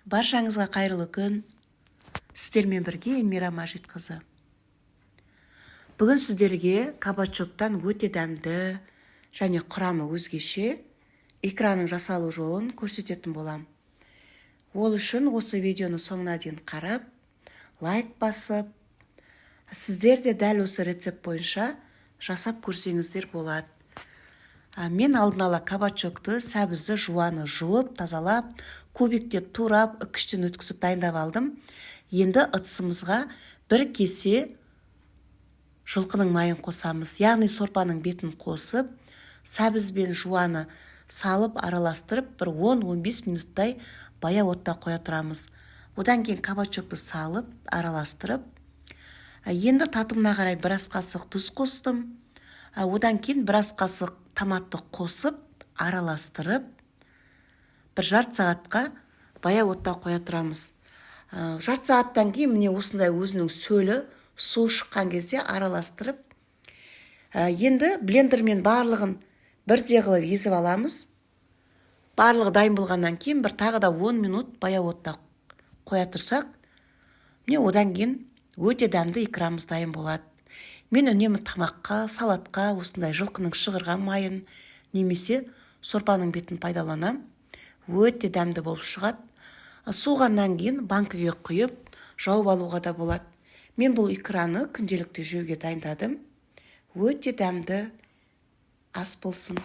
Баршаңызға қайырлы күн. Сіздермен бірге Эльмира Мәжитқызы. Бүгін сіздерге кабачоктан өте дәмді және құрамы өзгеше икраның жасалу жолын көрсететін болам. Ол үшін осы видеоны соңына дейін қарап, лайк басып, сіздер де дәл осы рецепт бойынша жасап көрсеңіздер болады. Мен алдын ала кабачокты, сәбізді жуаны жуып, тазалап, кубиктеп турап, үкіштен өткізіп дайындап алдым. Енді ыдысымызға бір кесе жылқының майын қосамыз, яғни сорпаның бетін қосып, сәбіз бен жуаны салып, араластырып, бір 10-15 минуттай баяу отта қоя тұрамыз. Одан кейін кабачокты салып, араластырып, енді татымына қарай біраз қасық тұз қостым. Одан кейін біраз қасық томатты қосып, араластырып, бір жарты сағатқа баяу отта қоя тұрамыз. Жарты сағаттан кейін міне осындай өзінің сөлі, су шыққан кезде араластырып, енді блендермен барлығын бірдей қылып езіп аламыз. Барлығы дайын болғаннан кейін бір тағы да 10 минут баяу отта қоя тұрсақ, міне одан кейін өте дәмді икрамыз дайын болады. Мен үнемі тамаққа, салатқа осындай жылқының шығырған майын немесе сорпаның бетін пайдаланам. Өте дәмді болып шығады. Суығаннан кейін банкіге құйып, жауып алуға да болады. Мен бұл икраны күнделікті жеуге дайындадым. Өте дәмді ас болсын.